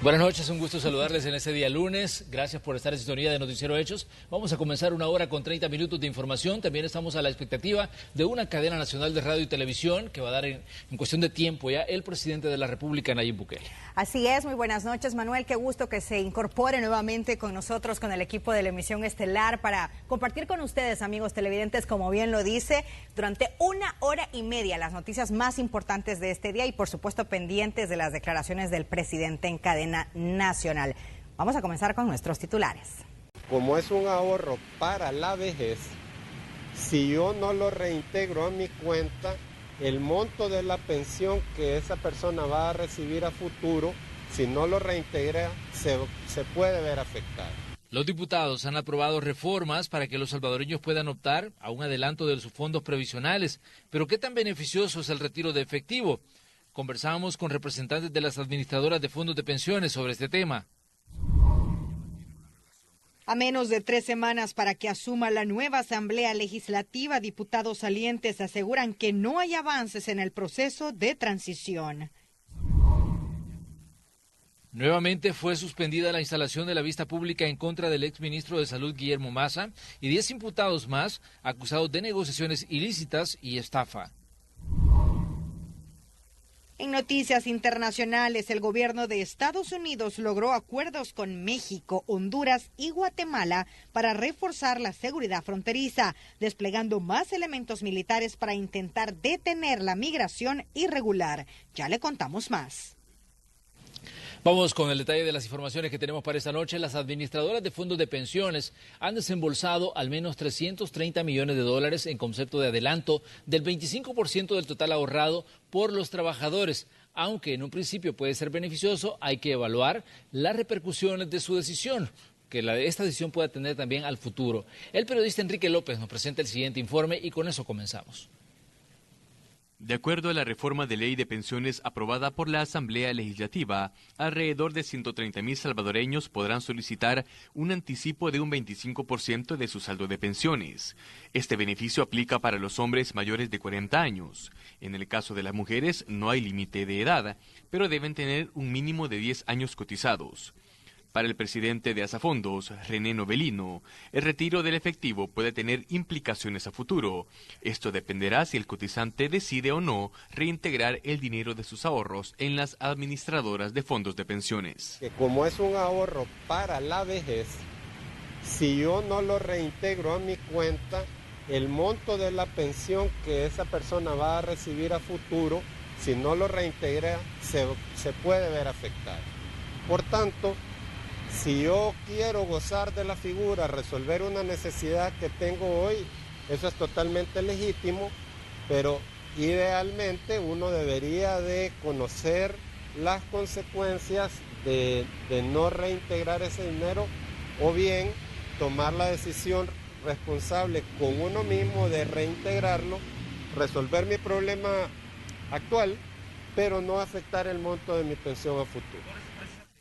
Buenas noches, un gusto saludarles en este día lunes. Gracias por estar en sintonía de Noticiero Hechos. Vamos a comenzar una hora con 30 minutos de información. También estamos a la expectativa de una cadena nacional de radio y televisión que va a dar en cuestión de tiempo ya el presidente de la República, Nayib Bukele. Así es, muy buenas noches, Manuel. Qué gusto que se incorpore nuevamente con nosotros, con el equipo de la emisión estelar, para compartir con ustedes, amigos televidentes, como bien lo dice, durante una hora y media las noticias más importantes de este día y, por supuesto, pendientes de las declaraciones del presidente en cadena nacional. Vamos a comenzar con nuestros titulares. Como es un ahorro para la vejez, si yo no lo reintegro a mi cuenta, el monto de la pensión que esa persona va a recibir a futuro, si no lo reintegra, se puede ver afectado. Los diputados han aprobado reformas para que los salvadoreños puedan optar a un adelanto de sus fondos previsionales. Pero ¿qué tan beneficioso es el retiro de efectivo? Conversamos con representantes de las administradoras de fondos de pensiones sobre este tema. A menos de 3 semanas para que asuma la nueva Asamblea Legislativa, diputados salientes aseguran que no hay avances en el proceso de transición. Nuevamente fue suspendida la instalación de la vista pública en contra del exministro de Salud, Guillermo Massa, y 10 imputados más acusados de negociaciones ilícitas y estafa. En noticias internacionales, el gobierno de Estados Unidos logró acuerdos con México, Honduras y Guatemala para reforzar la seguridad fronteriza, desplegando más elementos militares para intentar detener la migración irregular. Ya le contamos más. Vamos con el detalle de las informaciones que tenemos para esta noche. Las administradoras de fondos de pensiones han desembolsado al menos 330 millones de dólares en concepto de adelanto del 25% del total ahorrado por los trabajadores. Aunque en un principio puede ser beneficioso, hay que evaluar las repercusiones de su decisión, que esta decisión pueda tener también al futuro. El periodista Enrique López nos presenta el siguiente informe y con eso comenzamos. De acuerdo a la reforma de ley de pensiones aprobada por la Asamblea Legislativa, alrededor de 130,000 salvadoreños podrán solicitar un anticipo de un 25% de su saldo de pensiones. Este beneficio aplica para los hombres mayores de 40 años. En el caso de las mujeres no hay límite de edad, pero deben tener un mínimo de 10 años cotizados. Para el presidente de Asafondos, René Novelino, el retiro del efectivo puede tener implicaciones a futuro. Esto dependerá si el cotizante decide o no reintegrar el dinero de sus ahorros en las administradoras de fondos de pensiones. Que como es un ahorro para la vejez, si yo no lo reintegro a mi cuenta, el monto de la pensión que esa persona va a recibir a futuro, si no lo reintegra, se puede ver afectado. Por tanto, si yo quiero gozar de la figura, resolver una necesidad que tengo hoy, eso es totalmente legítimo, pero idealmente uno debería de conocer las consecuencias de no reintegrar ese dinero o bien tomar la decisión responsable con uno mismo de reintegrarlo, resolver mi problema actual, pero no afectar el monto de mi pensión a futuro.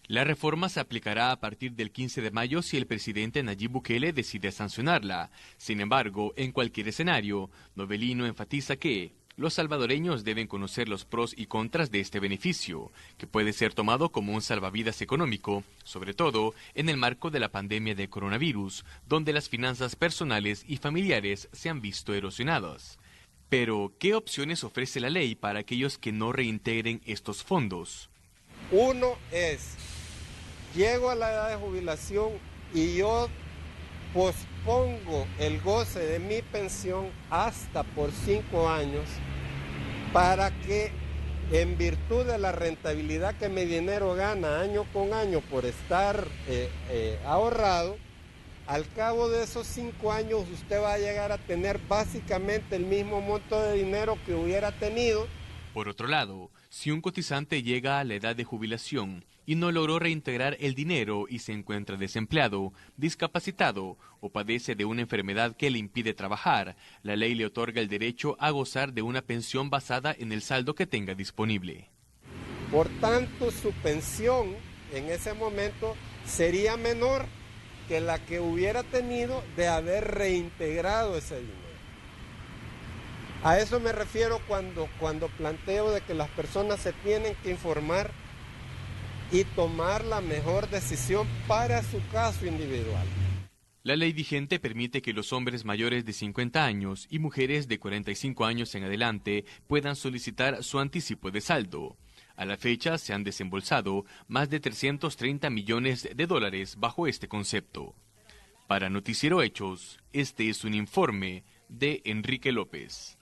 La reforma se aplicará a partir del 15 de mayo si el presidente Nayib Bukele decide sancionarla. Sin embargo, en cualquier escenario, Novelino enfatiza que los salvadoreños deben conocer los pros y contras de este beneficio, que puede ser tomado como un salvavidas económico, sobre todo en el marco de la pandemia de coronavirus, donde las finanzas personales y familiares se han visto erosionadas. Pero, ¿qué opciones ofrece la ley para aquellos que no reintegren estos fondos? Uno es, llego a la edad de jubilación y yo pospongo el goce de mi pensión hasta por 5 años para que, en virtud de la rentabilidad que mi dinero gana año con año por estar ahorrado, al cabo de esos 5 años usted va a llegar a tener básicamente el mismo monto de dinero que hubiera tenido. Por otro lado, si un cotizante llega a la edad de jubilación y no logró reintegrar el dinero y se encuentra desempleado, discapacitado o padece de una enfermedad que le impide trabajar, la ley le otorga el derecho a gozar de una pensión basada en el saldo que tenga disponible. Por tanto, su pensión en ese momento sería menor que la que hubiera tenido de haber reintegrado ese dinero. A eso me refiero cuando planteo de que las personas se tienen que informar y tomar la mejor decisión para su caso individual. La ley vigente permite que los hombres mayores de 50 años y mujeres de 45 años en adelante puedan solicitar su anticipo de saldo. A la fecha se han desembolsado más de 330 millones de dólares bajo este concepto. Para Noticiero Hechos, este es un informe de Enrique López.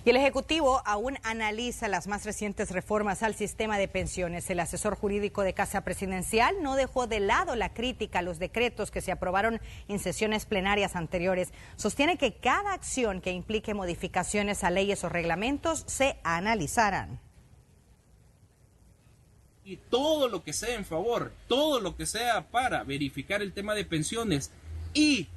Y el Ejecutivo aún analiza las más recientes reformas al sistema de pensiones. El asesor jurídico de Casa Presidencial no dejó de lado la crítica a los decretos que se aprobaron en sesiones plenarias anteriores. Sostiene que cada acción que implique modificaciones a leyes o reglamentos se analizarán. Y todo lo que sea en favor, todo lo que sea para verificar el tema de pensiones y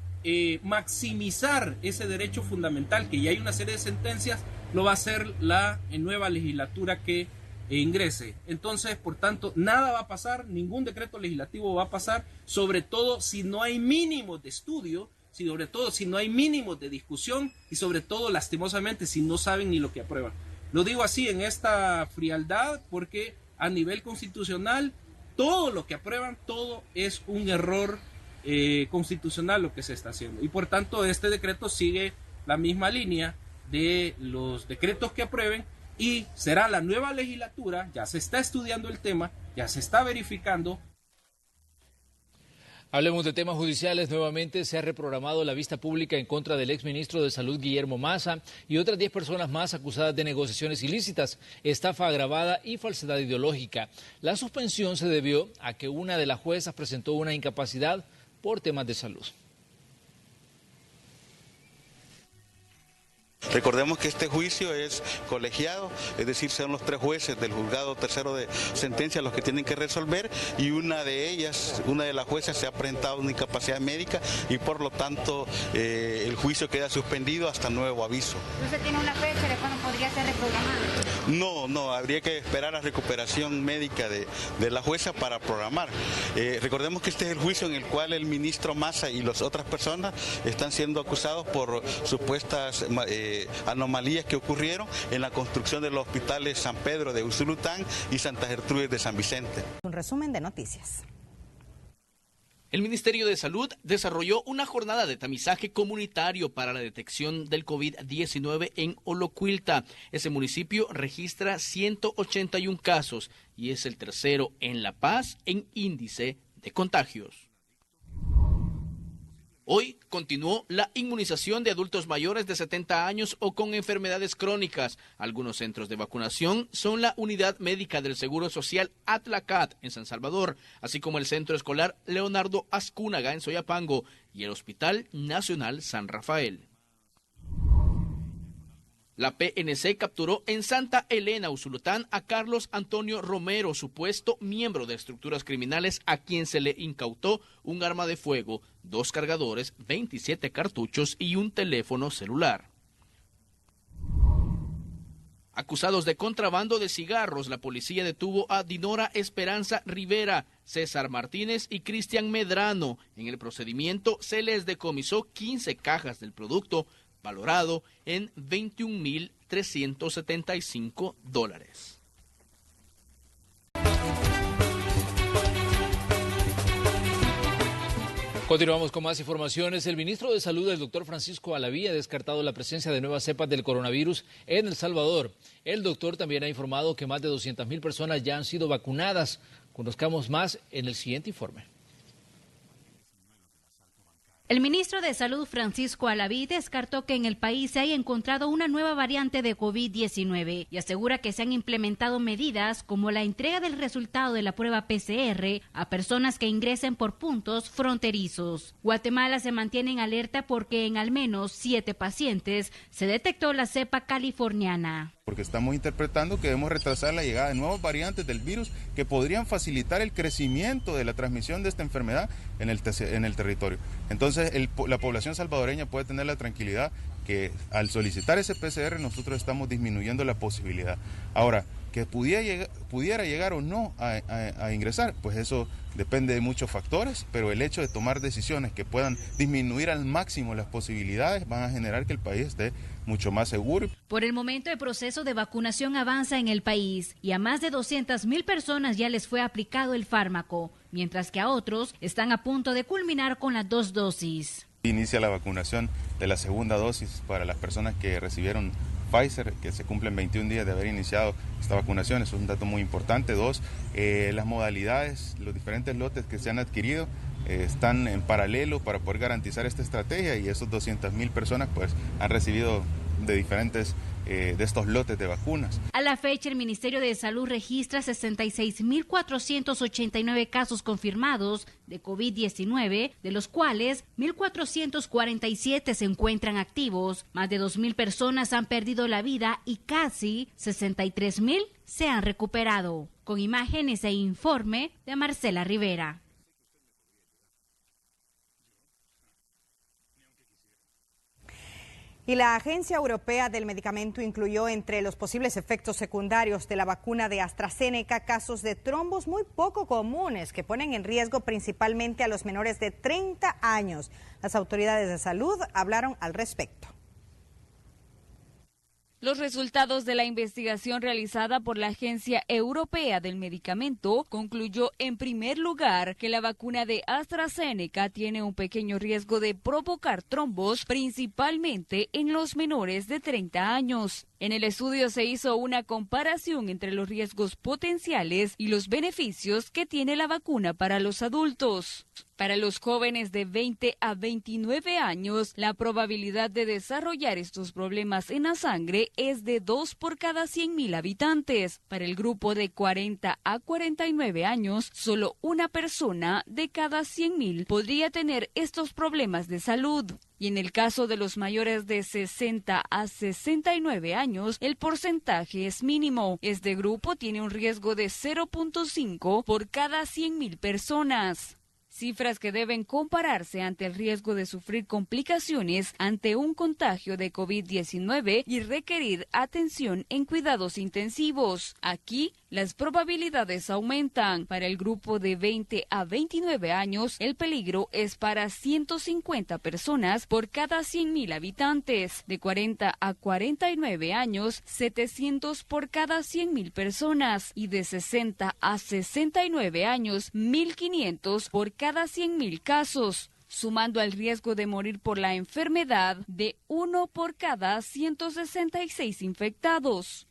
maximizar ese derecho fundamental, que ya hay una serie de sentencias, lo va a hacer la nueva legislatura que ingrese. Entonces, por tanto, nada va a pasar, ningún decreto legislativo va a pasar, sobre todo si no hay mínimos de estudio, sobre todo si no hay mínimos de discusión y sobre todo, lastimosamente, si no saben ni lo que aprueban. Lo digo así en esta frialdad porque a nivel constitucional, todo lo que aprueban, todo es un error constitucional lo que se está haciendo. Y por tanto, este decreto sigue la misma línea de los decretos que aprueben y será la nueva legislatura, ya se está estudiando el tema, ya se está verificando. Hablemos de temas judiciales. Nuevamente se ha reprogramado la vista pública en contra del exministro de Salud Guillermo Massa y otras 10 personas más acusadas de negociaciones ilícitas, estafa agravada y falsedad ideológica. La suspensión se debió a que una de las juezas presentó una incapacidad por temas de salud. Recordemos que este juicio es colegiado, es decir, son los 3 jueces del juzgado tercero de sentencia los que tienen que resolver y una de las juezas se ha presentado una incapacidad médica y por lo tanto el juicio queda suspendido hasta nuevo aviso. ¿No se tiene una fecha de cuándo podría ser reprogramado? No, habría que esperar la recuperación médica de la jueza para programar. Recordemos que este es el juicio en el cual el ministro Massa y las otras personas están siendo acusados por supuestas anomalías que ocurrieron en la construcción de los hospitales San Pedro de Usulután y Santa Gertrudis de San Vicente. Un resumen de noticias. El Ministerio de Salud desarrolló una jornada de tamizaje comunitario para la detección del COVID-19 en Olocuilta. Ese municipio registra 181 casos y es el tercero en La Paz en índice de contagios. Hoy continuó la inmunización de adultos mayores de 70 años o con enfermedades crónicas. Algunos centros de vacunación son la Unidad Médica del Seguro Social Atlacat en San Salvador, así como el Centro Escolar Leonardo Azcúnaga en Soyapango y el Hospital Nacional San Rafael. La PNC capturó en Santa Elena, Usulután, a Carlos Antonio Romero, supuesto miembro de estructuras criminales, a quien se le incautó un arma de fuego, 2 cargadores, 27 cartuchos y un teléfono celular. Acusados de contrabando de cigarros, la policía detuvo a Dinora Esperanza Rivera, César Martínez y Cristian Medrano. En el procedimiento se les decomisó 15 cajas del producto, valorado en $21,375. Continuamos con más informaciones. El ministro de Salud, el doctor Francisco Alaví, ha descartado la presencia de nuevas cepas del coronavirus en El Salvador. El doctor también ha informado que más de 200,000 personas ya han sido vacunadas. Conozcamos más en el siguiente informe. El ministro de Salud, Francisco Alaví, descartó que en el país se haya encontrado una nueva variante de COVID-19 y asegura que se han implementado medidas como la entrega del resultado de la prueba PCR a personas que ingresen por puntos fronterizos. Guatemala se mantiene en alerta porque en al menos 7 pacientes se detectó la cepa californiana. Porque estamos interpretando que debemos retrasar la llegada de nuevas variantes del virus que podrían facilitar el crecimiento de la transmisión de esta enfermedad en el territorio. Entonces, la población salvadoreña puede tener la tranquilidad que al solicitar ese PCR nosotros estamos disminuyendo la posibilidad. Ahora, que pudiera llegar o no a ingresar, pues eso depende de muchos factores, pero el hecho de tomar decisiones que puedan disminuir al máximo las posibilidades van a generar que el país esté mucho más seguro. Por el momento, el proceso de vacunación avanza en el país y a más de 200,000 personas ya les fue aplicado el fármaco, mientras que a otros están a punto de culminar con las 2 dosis. Inicia la vacunación de la segunda dosis para las personas que recibieron Pfizer, que se cumplen 21 días de haber iniciado esta vacunación. Eso es un dato muy importante. 2, las modalidades, los diferentes lotes que se han adquirido están en paralelo para poder garantizar esta estrategia, y esos 200,000 personas pues han recibido de diferentes de estos lotes de vacunas. A la fecha, el Ministerio de Salud registra 66,489 casos confirmados de COVID-19, de los cuales 1,447 se encuentran activos. Más de 2,000 personas han perdido la vida y casi 63,000 se han recuperado. Con imágenes e informe de Marcela Rivera. Y la Agencia Europea del Medicamento incluyó entre los posibles efectos secundarios de la vacuna de AstraZeneca casos de trombos muy poco comunes que ponen en riesgo principalmente a los menores de 30 años. Las autoridades de salud hablaron al respecto. Los resultados de la investigación realizada por la Agencia Europea del Medicamento concluyó en primer lugar que la vacuna de AstraZeneca tiene un pequeño riesgo de provocar trombos, principalmente en los menores de 30 años. En el estudio se hizo una comparación entre los riesgos potenciales y los beneficios que tiene la vacuna para los adultos. Para los jóvenes de 20 a 29 años, la probabilidad de desarrollar estos problemas en la sangre es de 2 por cada 100,000 habitantes. Para el grupo de 40 a 49 años, solo una persona de cada 100,000 podría tener estos problemas de salud. Y en el caso de los mayores de 60 a 69 años, el porcentaje es mínimo. Este grupo tiene un riesgo de 0.5 por cada 100,000 personas. Cifras que deben compararse ante el riesgo de sufrir complicaciones ante un contagio de COVID-19 y requerir atención en cuidados intensivos. Aquí, las probabilidades aumentan. Para el grupo de 20 a 29 años, el peligro es para 150 personas por cada 100,000 habitantes. De 40 a 49 años, 700 por cada 100,000 personas. Y de 60 a 69 años, 1,500 por cada 100,000 casos, sumando al riesgo de morir por la enfermedad de 1 por cada 166 infectados.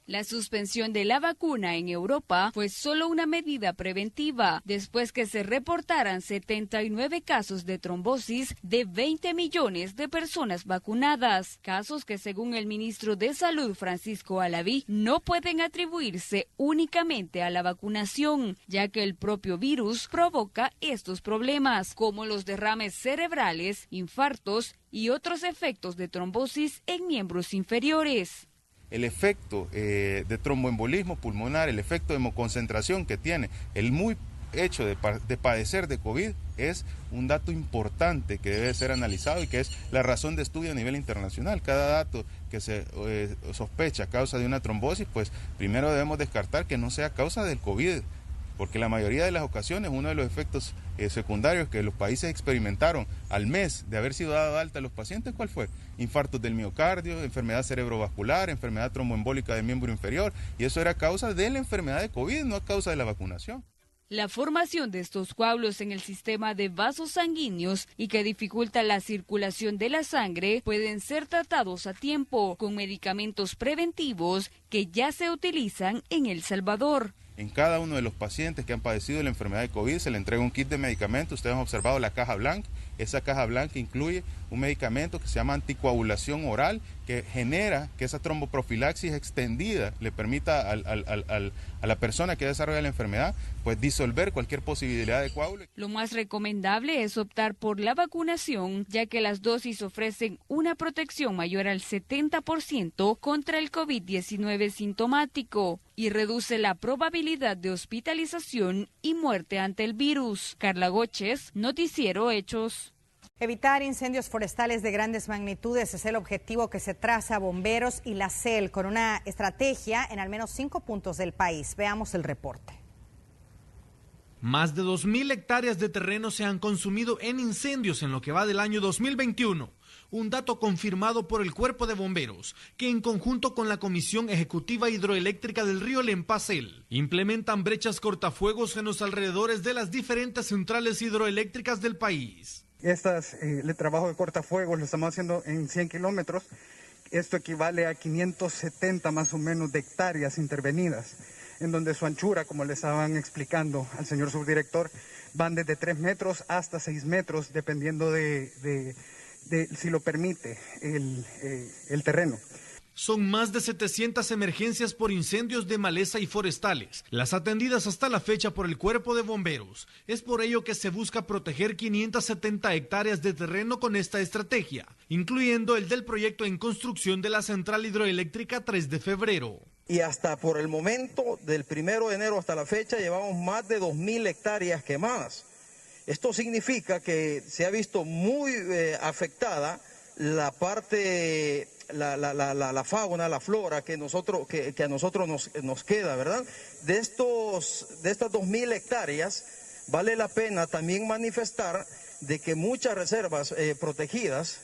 La suspensión de la vacuna en Europa fue solo una medida preventiva, después que se reportaran 79 casos de trombosis de 20 millones de personas vacunadas, casos que según el ministro de Salud Francisco Alaví no pueden atribuirse únicamente a la vacunación, ya que el propio virus provoca estos problemas, como los derrames cerebrales, infartos y otros efectos de trombosis en miembros inferiores. El efecto de tromboembolismo pulmonar, el efecto de hemoconcentración que tiene el muy hecho de padecer de COVID es un dato importante que debe ser analizado y que es la razón de estudio a nivel internacional. Cada dato que se sospecha a causa de una trombosis, pues primero debemos descartar que no sea causa del COVID, porque la mayoría de las ocasiones uno de los efectos secundarios que los países experimentaron al mes de haber sido dado de alta a los pacientes, ¿cuál fue? Infartos del miocardio, enfermedad cerebrovascular, enfermedad tromboembólica del miembro inferior, y eso era causa de la enfermedad de COVID, no a causa de la vacunación. La formación de estos coágulos en el sistema de vasos sanguíneos y que dificulta la circulación de la sangre pueden ser tratados a tiempo con medicamentos preventivos que ya se utilizan en El Salvador. En cada uno de los pacientes que han padecido la enfermedad de COVID se le entrega un kit de medicamentos. Ustedes han observado la caja blanca. Esa caja blanca incluye un medicamento que se llama anticoagulación oral, que genera que esa tromboprofilaxis extendida le permita a la persona que desarrolla la enfermedad pues disolver cualquier posibilidad de coágulo. Lo más recomendable es optar por la vacunación, ya que las dosis ofrecen una protección mayor al 70% contra el COVID-19 sintomático y reduce la probabilidad de hospitalización y muerte ante el virus. Carla Góchez, Noticiero Hechos. Evitar incendios forestales de grandes magnitudes es el objetivo que se traza a bomberos y la CEL con una estrategia en al menos 5 puntos del país. Veamos el reporte. Más de 2.000 hectáreas de terreno se han consumido en incendios en lo que va del año 2021. Un dato confirmado por el Cuerpo de Bomberos, que en conjunto con la Comisión Ejecutiva Hidroeléctrica del Río Lempasel, implementan brechas cortafuegos en los alrededores de las diferentes centrales hidroeléctricas del país. El trabajo de cortafuegos lo estamos haciendo en 100 kilómetros. Esto equivale a 570 más o menos de hectáreas intervenidas, en donde su anchura, como le estaban explicando al señor subdirector, van desde 3 metros hasta 6 metros, dependiendo de si lo permite el terreno. Son más de 700 emergencias por incendios de maleza y forestales, las atendidas hasta la fecha por el Cuerpo de Bomberos. Es por ello que se busca proteger 570 hectáreas de terreno con esta estrategia, incluyendo el del proyecto en construcción de la central hidroeléctrica 3 de febrero. Y hasta por el momento, del 1 de enero hasta la fecha, llevamos más de 2.000 hectáreas quemadas. Esto significa que se ha visto muy afectada la parte, la fauna, la flora que a nosotros nos queda, ¿verdad? De estas 2.000 hectáreas, vale la pena también manifestar de que muchas reservas protegidas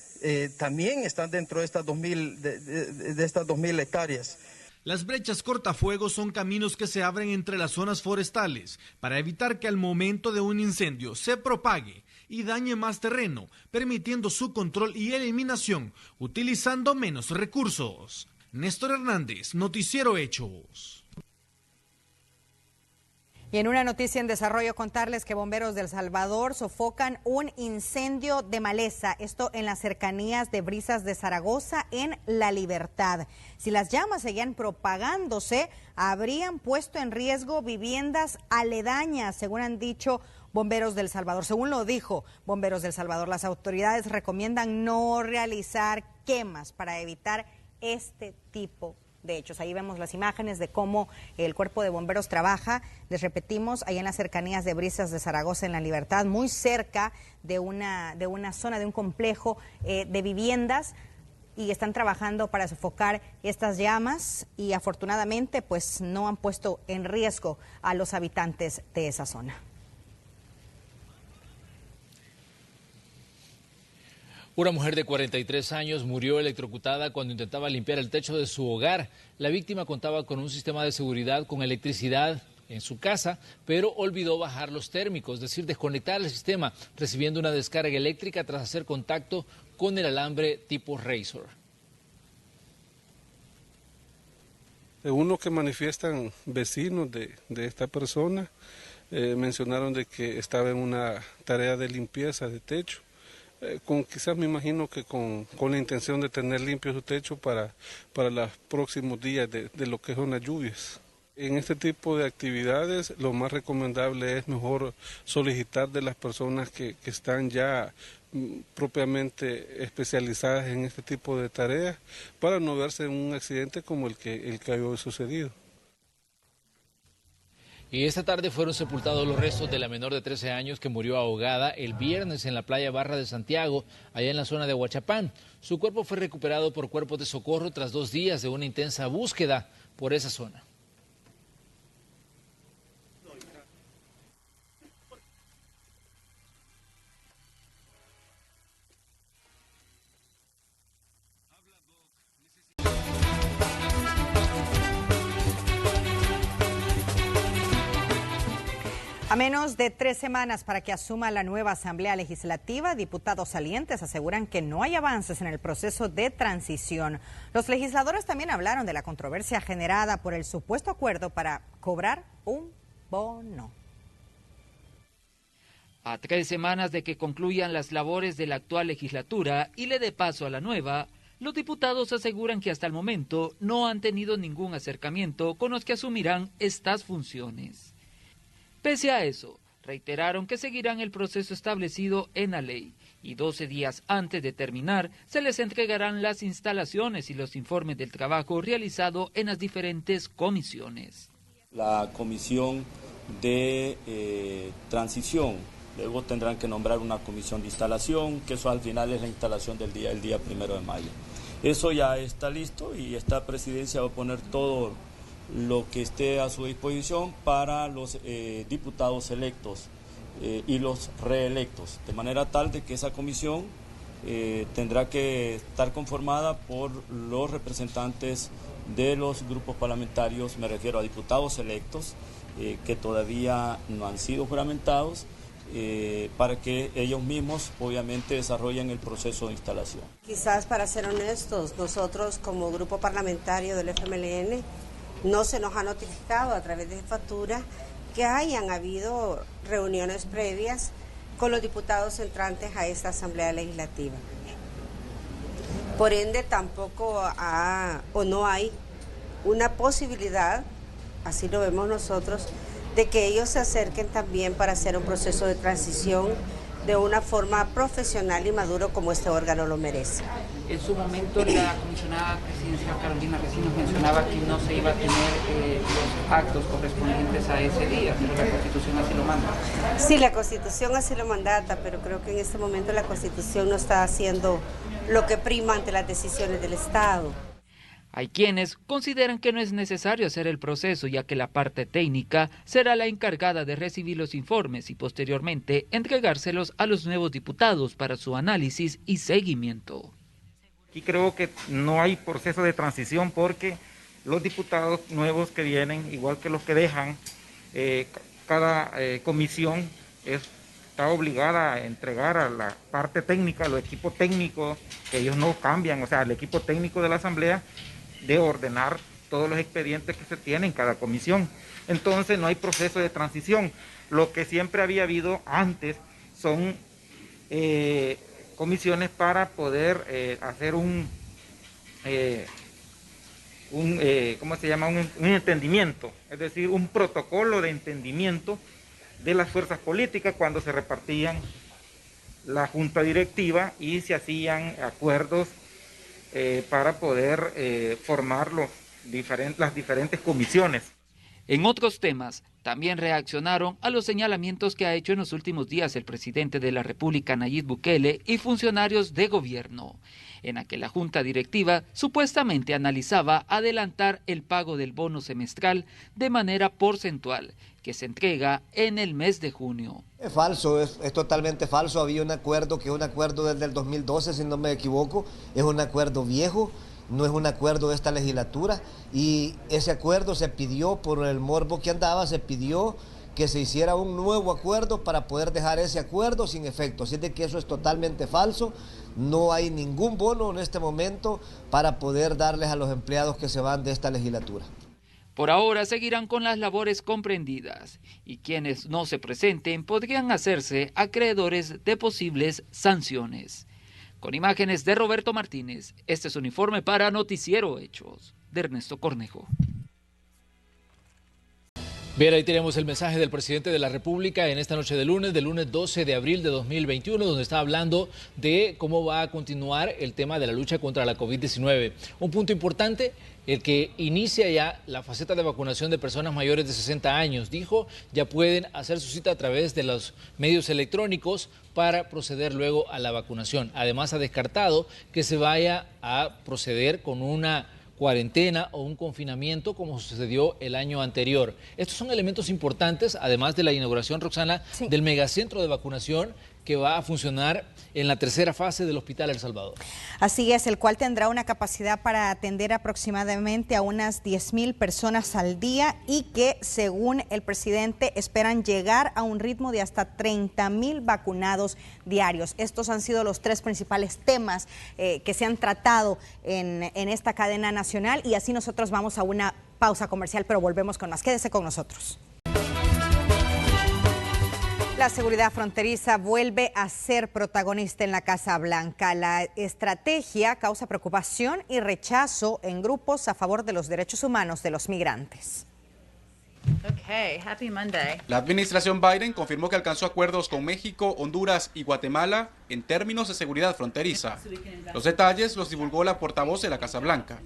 también están dentro de estas 2.000 hectáreas. Las brechas cortafuegos son caminos que se abren entre las zonas forestales para evitar que al momento de un incendio se propague y dañe más terreno, permitiendo su control y eliminación, utilizando menos recursos. Néstor Hernández, Noticiero Hechos. Y en una noticia en desarrollo, contarles que bomberos de El Salvador sofocan un incendio de maleza, esto en las cercanías de Brisas de Zaragoza, en La Libertad. Si las llamas seguían propagándose, habrían puesto en riesgo viviendas aledañas, según han dicho bomberos de El Salvador. Según lo dijo bomberos de El Salvador, las autoridades recomiendan no realizar quemas para evitar este tipo de hechos. Ahí vemos las imágenes de cómo el Cuerpo de Bomberos trabaja, les repetimos, ahí en las cercanías de Brisas de Zaragoza, en La Libertad, muy cerca de una zona, de un complejo de viviendas, y están trabajando para sofocar estas llamas y afortunadamente pues no han puesto en riesgo a los habitantes de esa zona. Una mujer de 43 años murió electrocutada cuando intentaba limpiar el techo de su hogar. La víctima contaba con un sistema de seguridad con electricidad en su casa, pero olvidó bajar los térmicos, es decir, desconectar el sistema, recibiendo una descarga eléctrica tras hacer contacto con el alambre tipo Razor. Según lo que manifiestan vecinos de esta persona, mencionaron de que estaba en una tarea de limpieza de techo. Quizás me imagino que con la intención de tener limpio su techo para los próximos días de lo que son las lluvias. En este tipo de actividades lo más recomendable es mejor solicitar de las personas que están ya propiamente especializadas en este tipo de tareas para no verse en un accidente como el que había sucedido. Y esta tarde fueron sepultados los restos de la menor de 13 años que murió ahogada el viernes en la playa Barra de Santiago, allá en la zona de Huachapán. Su cuerpo fue recuperado por cuerpos de socorro tras 2 días de una intensa búsqueda por esa zona. A menos de 3 semanas para que asuma la nueva Asamblea Legislativa, diputados salientes aseguran que no hay avances en el proceso de transición. Los legisladores también hablaron de la controversia generada por el supuesto acuerdo para cobrar un bono. A 3 semanas de que concluyan las labores de la actual legislatura y le dé paso a la nueva, los diputados aseguran que hasta el momento no han tenido ningún acercamiento con los que asumirán estas funciones. Pese a eso, reiteraron que seguirán el proceso establecido en la ley y 12 días antes de terminar se les entregarán las instalaciones y los informes del trabajo realizado en las diferentes comisiones. La comisión de transición luego tendrán que nombrar una comisión de instalación, que eso al final es la instalación del día 1 de mayo. Eso ya está listo y esta presidencia va a poner todo lo que esté a su disposición para los diputados electos y los reelectos, de manera tal de que esa comisión tendrá que estar conformada por los representantes de los grupos parlamentarios, me refiero a diputados electos que todavía no han sido juramentados, para que ellos mismos obviamente desarrollen el proceso de instalación. Quizás, para ser honestos, nosotros como grupo parlamentario del FMLN no se nos ha notificado a través de factura que hayan habido reuniones previas con los diputados entrantes a esta Asamblea Legislativa. Por ende, tampoco no hay una posibilidad, así lo vemos nosotros, de que ellos se acerquen también para hacer un proceso de transición de una forma profesional y maduro como este órgano lo merece. En su momento la comisionada presidencial Carolina recién nos mencionaba que no se iba a tener los actos correspondientes a ese día, pero la Constitución así lo manda. Sí, la Constitución así lo mandata, pero creo que en este momento la Constitución no está haciendo lo que prima ante las decisiones del Estado. Hay quienes consideran que no es necesario hacer el proceso, ya que la parte técnica será la encargada de recibir los informes y posteriormente entregárselos a los nuevos diputados para su análisis y seguimiento. Aquí creo que no hay proceso de transición porque los diputados nuevos que vienen, igual que los que dejan, cada comisión está obligada a entregar a la parte técnica, a los equipos técnicos, que ellos no cambian, o sea, el equipo técnico de la Asamblea, de ordenar todos los expedientes que se tienen en cada comisión. Entonces no hay proceso de transición. Lo que siempre había habido antes son comisiones para poder hacer un entendimiento, es decir, un protocolo de entendimiento de las fuerzas políticas cuando se repartían la junta directiva y se hacían acuerdos para poder formar las diferentes comisiones. En otros temas, también reaccionaron a los señalamientos que ha hecho en los últimos días el presidente de la República, Nayib Bukele, y funcionarios de gobierno, en la que la junta directiva supuestamente analizaba adelantar el pago del bono semestral de manera porcentual, que se entrega en el mes de junio. Es falso, es totalmente falso. Había un acuerdo que es un acuerdo desde el 2012, si no me equivoco, es un acuerdo viejo, no es un acuerdo de esta legislatura, y ese acuerdo se pidió por el morbo que andaba, se pidió que se hiciera un nuevo acuerdo para poder dejar ese acuerdo sin efecto. Así de que eso es totalmente falso. No hay ningún bono en este momento para poder darles a los empleados que se van de esta legislatura. Por ahora seguirán con las labores comprendidas y quienes no se presenten podrían hacerse acreedores de posibles sanciones. Con imágenes de Roberto Martínez, este es un informe para Noticiero Hechos de Ernesto Cornejo. Bien, ahí tenemos el mensaje del presidente de la República en esta noche de lunes 12 de abril de 2021, donde está hablando de cómo va a continuar el tema de la lucha contra la COVID-19. Un punto importante, el que inicia ya la faceta de vacunación de personas mayores de 60 años. Dijo, ya pueden hacer su cita a través de los medios electrónicos para proceder luego a la vacunación. Además, ha descartado que se vaya a proceder con una cuarentena o un confinamiento como sucedió el año anterior. Estos son elementos importantes, además de la inauguración, Roxana, del megacentro de vacunación que va a funcionar en la tercera fase del Hospital El Salvador. Así es, el cual tendrá una capacidad para atender aproximadamente a unas 10,000 personas al día y que, según el presidente, esperan llegar a un ritmo de hasta 30,000 vacunados diarios. Estos han sido los tres principales temas que se han tratado en esta cadena nacional, y así nosotros vamos a una pausa comercial, pero volvemos con más. Quédese con nosotros. La seguridad fronteriza vuelve a ser protagonista en la Casa Blanca. La estrategia causa preocupación y rechazo en grupos a favor de los derechos humanos de los migrantes. Okay, happy Monday. La administración Biden confirmó que alcanzó acuerdos con México, Honduras y Guatemala en términos de seguridad fronteriza. Los detalles los divulgó la portavoz de la Casa Blanca.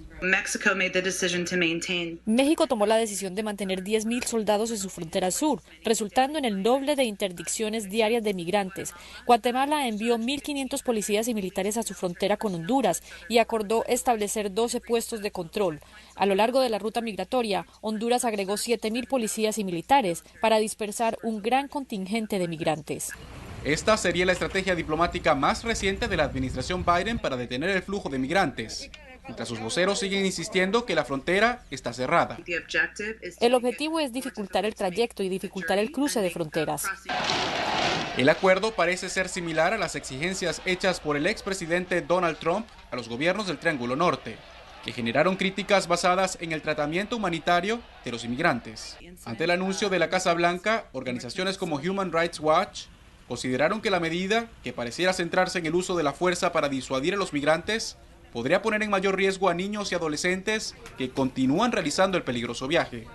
México tomó la decisión de mantener 10.000 soldados en su frontera sur, resultando en el doble de interdicciones diarias de migrantes. Guatemala envió 1.500 policías y militares a su frontera con Honduras y acordó establecer 12 puestos de control. A lo largo de la ruta migratoria, Honduras agregó 7.000 policías y militares para dispersar un gran contingente de migrantes. Esta sería la estrategia diplomática más reciente de la administración Biden para detener el flujo de migrantes, mientras sus voceros siguen insistiendo que la frontera está cerrada. El objetivo es dificultar el trayecto y dificultar el cruce de fronteras. El acuerdo parece ser similar a las exigencias hechas por el expresidente Donald Trump a los gobiernos del Triángulo Norte, que generaron críticas basadas en el tratamiento humanitario de los inmigrantes. Ante el anuncio de la Casa Blanca, organizaciones como Human Rights Watch consideraron que la medida, que pareciera centrarse en el uso de la fuerza para disuadir a los migrantes, podría poner en mayor riesgo a niños y adolescentes que continúan realizando el peligroso viaje.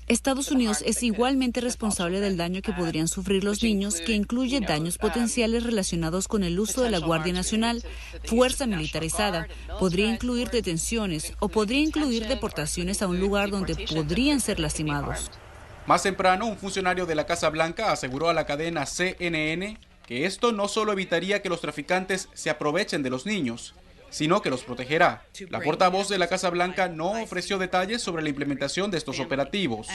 Estados Unidos es igualmente responsable del daño que podrían sufrir los niños, que incluye daños potenciales relacionados con el uso de la Guardia Nacional, fuerza militarizada, podría incluir detenciones o podría incluir deportaciones a un lugar donde podrían ser lastimados. Más temprano, un funcionario de la Casa Blanca aseguró a la cadena CNN que esto no solo evitaría que los traficantes se aprovechen de los niños, sino que los protegerá. La portavoz de la Casa Blanca no ofreció detalles sobre la implementación de estos operativos,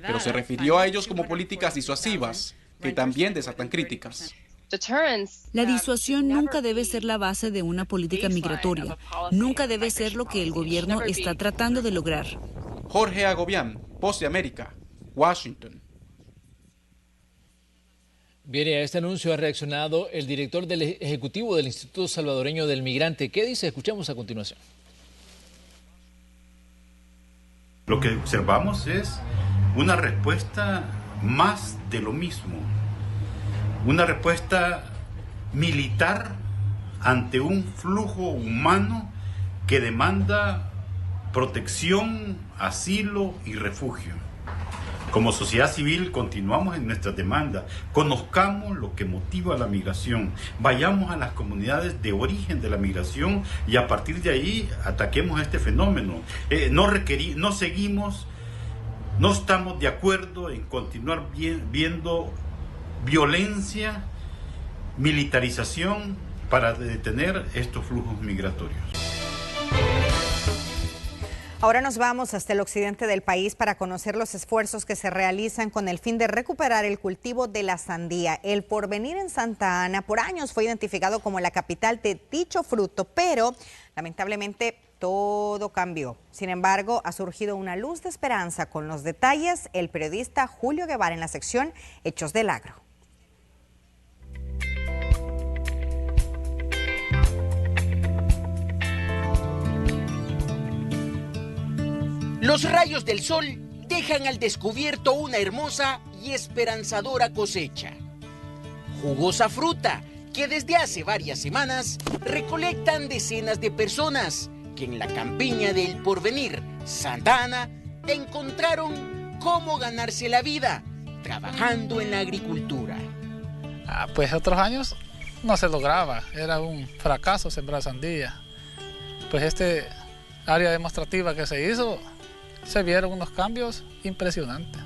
pero se refirió a ellos como políticas disuasivas, que también desatan críticas. La disuasión nunca debe ser la base de una política migratoria, nunca debe ser lo que el gobierno está tratando de lograr. Jorge Agobián, Voz de América, Washington. Bien, y a este anuncio ha reaccionado el director del Ejecutivo del Instituto Salvadoreño del Migrante. ¿Qué dice? Escuchamos a continuación. Lo que observamos es una respuesta más de lo mismo. Una respuesta militar ante un flujo humano que demanda protección, asilo y refugio. Como sociedad civil continuamos en nuestra demanda, conozcamos lo que motiva la migración, vayamos a las comunidades de origen de la migración y a partir de ahí ataquemos este fenómeno. No estamos de acuerdo en continuar viendo violencia, militarización para detener estos flujos migratorios. Ahora nos vamos hasta el occidente del país para conocer los esfuerzos que se realizan con el fin de recuperar el cultivo de la sandía. El Porvenir en Santa Ana por años fue identificado como la capital de dicho fruto, pero lamentablemente todo cambió. Sin embargo, ha surgido una luz de esperanza. Con los detalles, el periodista Julio Guevara en la sección Hechos del Agro. Los rayos del sol dejan al descubierto una hermosa y esperanzadora cosecha. Jugosa fruta que desde hace varias semanas recolectan decenas de personas que en la campiña del Porvenir, Santa Ana, encontraron cómo ganarse la vida trabajando en la agricultura. Pues otros años no se lograba, era un fracaso sembrar sandía. Pues este área demostrativa que se hizo, se vieron unos cambios impresionantes.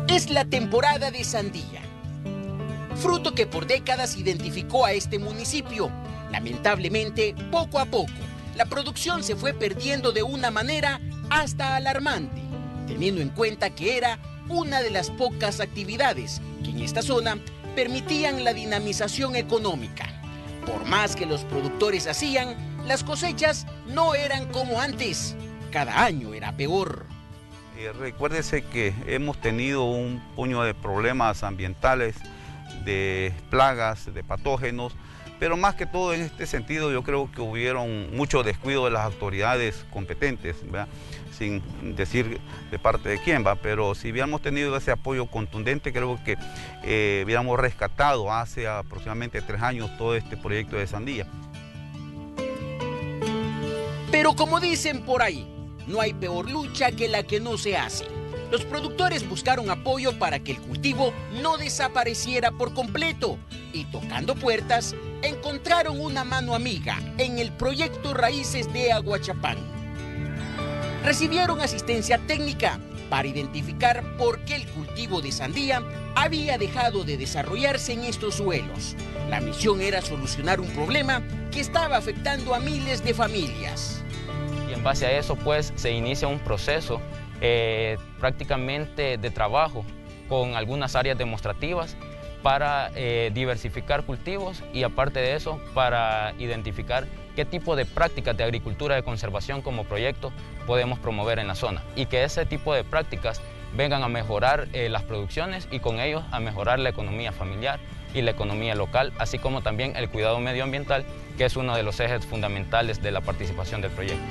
Es la temporada de sandía, fruto que por décadas identificó a este municipio. Lamentablemente, poco a poco, la producción se fue perdiendo de una manera hasta alarmante, teniendo en cuenta que era una de las pocas actividades que en esta zona permitían la dinamización económica. Por más que los productores hacían, las cosechas no eran como antes. Cada año era peor. Recuérdese que hemos tenido un puño de problemas ambientales, de plagas, de patógenos, pero más que todo en este sentido yo creo que hubieron mucho descuido de las autoridades competentes, ¿verdad? Sin decir de parte de quién va, pero si hubiéramos tenido ese apoyo contundente, creo que hubiéramos rescatado hace aproximadamente 3 años todo este proyecto de sandía. Pero como dicen por ahí, no hay peor lucha que la que no se hace. Los productores buscaron apoyo para que el cultivo no desapareciera por completo y, tocando puertas, encontraron una mano amiga en el proyecto Raíces de Aguachapán. Recibieron asistencia técnica para identificar por qué el cultivo de sandía había dejado de desarrollarse en estos suelos. La misión era solucionar un problema que estaba afectando a miles de familias. Y en base a eso, pues, se inicia un proceso prácticamente de trabajo con algunas áreas demostrativas para diversificar cultivos y, aparte de eso, para identificar qué tipo de prácticas de agricultura de conservación como proyecto podemos promover en la zona y que ese tipo de prácticas vengan a mejorar las producciones y con ello a mejorar la economía familiar y la economía local, así como también el cuidado medioambiental, que es uno de los ejes fundamentales de la participación del proyecto.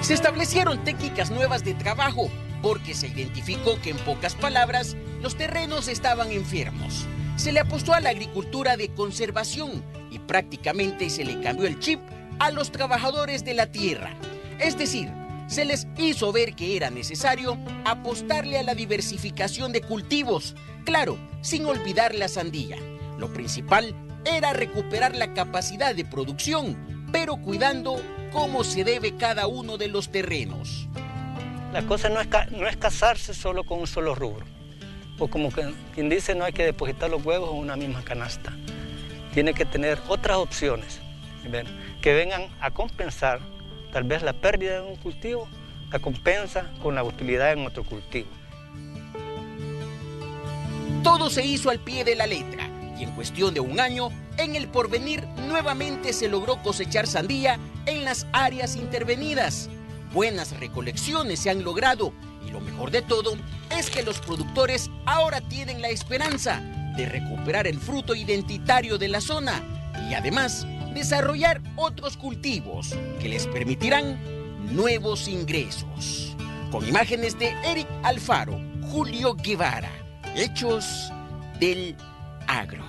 Se establecieron técnicas nuevas de trabajo porque se identificó que, en pocas palabras, los terrenos estaban enfermos. Se le apostó a la agricultura de conservación y prácticamente se le cambió el chip a los trabajadores de la tierra. Es decir, se les hizo ver que era necesario apostarle a la diversificación de cultivos, claro, sin olvidar la sandía. Lo principal era recuperar la capacidad de producción, pero cuidando cómo se debe cada uno de los terrenos. La cosa no es casarse solo con un solo rubro. O como quien dice, no hay que depositar los huevos en una misma canasta. Tiene que tener otras opciones, ¿ven?, que vengan a compensar tal vez la pérdida de un cultivo, la compensa con la utilidad en otro cultivo. Todo se hizo al pie de la letra y en cuestión de un año, en El Porvenir nuevamente se logró cosechar sandía en las áreas intervenidas. Buenas recolecciones se han logrado y lo mejor de todo es que los productores ahora tienen la esperanza de recuperar el fruto identitario de la zona y además desarrollar otros cultivos que les permitirán nuevos ingresos. Con imágenes de Eric Alfaro, Julio Guevara, Hechos del Agro.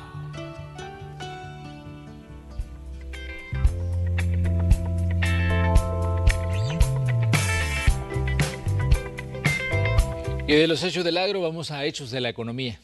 Y de los hechos del agro vamos a hechos de la economía.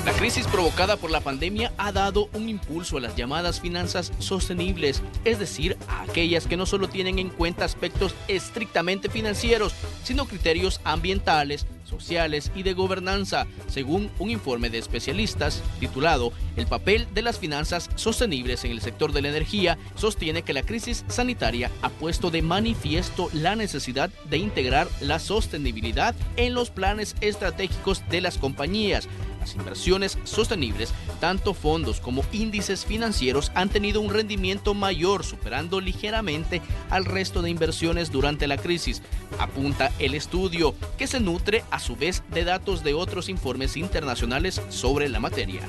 La crisis provocada por la pandemia ha dado un impulso a las llamadas finanzas sostenibles, es decir, a aquellas que no solo tienen en cuenta aspectos estrictamente financieros, sino criterios ambientales, sociales y de gobernanza, según un informe de especialistas titulado El papel de las finanzas sostenibles en el sector de la energía. Sostiene que la crisis sanitaria ha puesto de manifiesto la necesidad de integrar la sostenibilidad en los planes estratégicos de las compañías. Las inversiones sostenibles, tanto fondos como índices financieros, han tenido un rendimiento mayor, superando ligeramente al resto de inversiones durante la crisis, apunta el estudio, que se nutre a su vez de datos de otros informes internacionales sobre la materia.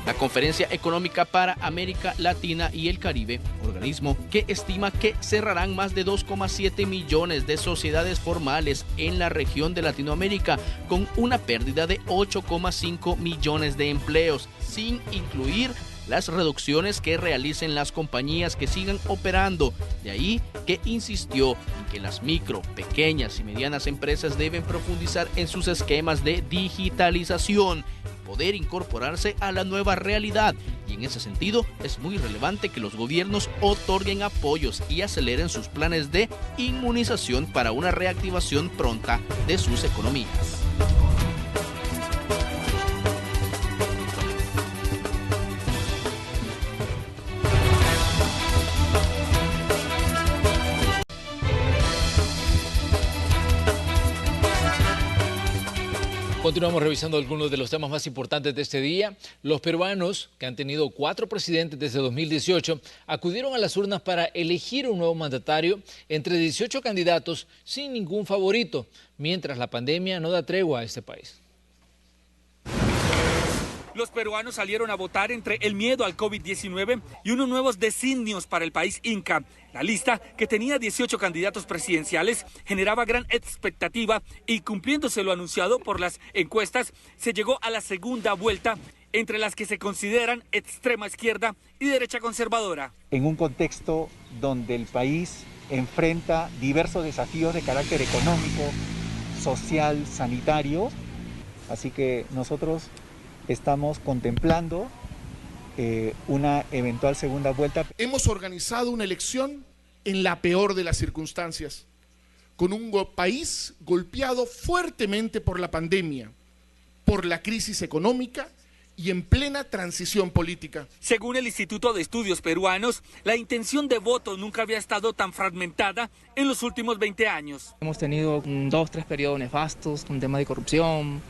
La Conferencia Económica para América Latina y el Caribe, organismo que estima que cerrarán más de 2,7 millones de sociedades formales en la región de Latinoamérica, con una pérdida de 8,5 millones de empleos, sin incluir las reducciones que realicen las compañías que sigan operando. De ahí que insistió en que las micro, pequeñas y medianas empresas deben profundizar en sus esquemas de digitalización, poder incorporarse a la nueva realidad, y en ese sentido es muy relevante que los gobiernos otorguen apoyos y aceleren sus planes de inmunización para una reactivación pronta de sus economías. Continuamos revisando algunos de los temas más importantes de este día. Los peruanos, que han tenido 4 presidentes desde 2018, acudieron a las urnas para elegir un nuevo mandatario entre 18 candidatos sin ningún favorito, mientras la pandemia no da tregua a este país. Los peruanos salieron a votar entre el miedo al COVID-19 y unos nuevos designios para el país inca. La lista, que tenía 18 candidatos presidenciales, generaba gran expectativa y, cumpliéndose lo anunciado por las encuestas, se llegó a la segunda vuelta entre las que se consideran extrema izquierda y derecha conservadora. En un contexto donde el país enfrenta diversos desafíos de carácter económico, social, sanitario, así que nosotros estamos contemplando una eventual segunda vuelta. Hemos organizado una elección en la peor de las circunstancias, con un país golpeado fuertemente por la pandemia, por la crisis económica y en plena transición política. Según el Instituto de Estudios Peruanos, la intención de voto nunca había estado tan fragmentada en los últimos 20 años. Hemos tenido 2-3 periodos nefastos con temas de corrupción,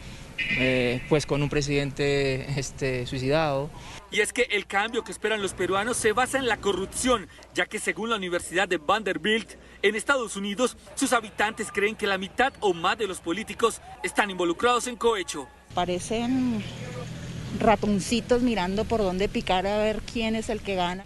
pues con un presidente suicidado. Y es que el cambio que esperan los peruanos se basa en la corrupción, ya que según la Universidad de Vanderbilt, en Estados Unidos, sus habitantes creen que la mitad o más de los políticos están involucrados en cohecho. Parecen ratoncitos mirando por dónde picar a ver quién es el que gana.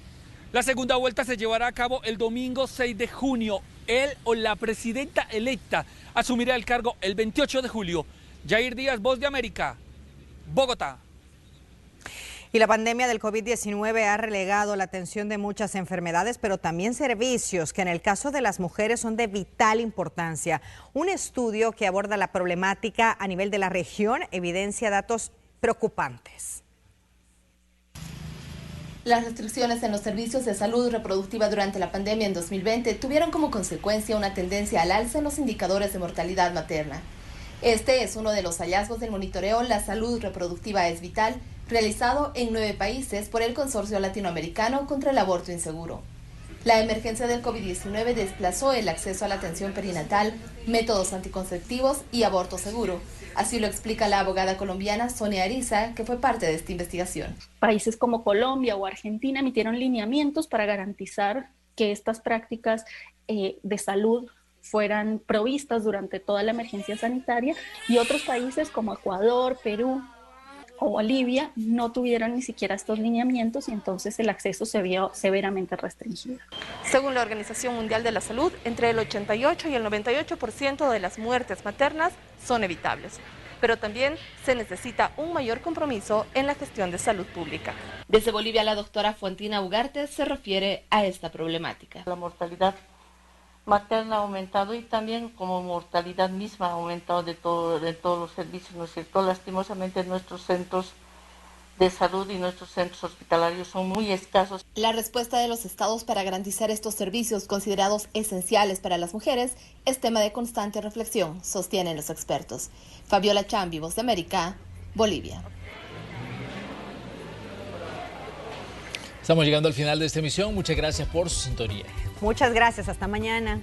La segunda vuelta se llevará a cabo el domingo 6 de junio. Él o la presidenta electa asumirá el cargo el 28 de julio. Jair Díaz, Voz de América, Bogotá. Y la pandemia del COVID-19 ha relegado la atención de muchas enfermedades, pero también servicios que en el caso de las mujeres son de vital importancia. Un estudio que aborda la problemática a nivel de la región evidencia datos preocupantes. Las restricciones en los servicios de salud reproductiva durante la pandemia en 2020 tuvieron como consecuencia una tendencia al alza en los indicadores de mortalidad materna. Este es uno de los hallazgos del monitoreo La Salud Reproductiva es Vital, realizado en 9 países por el Consorcio Latinoamericano contra el Aborto Inseguro. La emergencia del COVID-19 desplazó el acceso a la atención perinatal, métodos anticonceptivos y aborto seguro. Así lo explica la abogada colombiana Sonia Ariza, que fue parte de esta investigación. Países como Colombia o Argentina emitieron lineamientos para garantizar que estas prácticas de salud fueran provistas durante toda la emergencia sanitaria, y otros países como Ecuador, Perú o Bolivia no tuvieron ni siquiera estos lineamientos y entonces el acceso se vio severamente restringido. Según la Organización Mundial de la Salud, entre el 88 y el 98% de las muertes maternas son evitables, pero también se necesita un mayor compromiso en la gestión de salud pública. Desde Bolivia, la doctora Fuentina Ugarte se refiere a esta problemática. La mortalidad materna ha aumentado y también como mortalidad misma ha aumentado de todos los servicios, ¿no es cierto? Lastimosamente nuestros centros de salud y nuestros centros hospitalarios son muy escasos. La respuesta de los estados para garantizar estos servicios considerados esenciales para las mujeres es tema de constante reflexión, sostienen los expertos. Fabiola Chambi, Voz de América, Bolivia. Estamos llegando al final de esta emisión. Muchas gracias por su sintonía. Muchas gracias. Hasta mañana.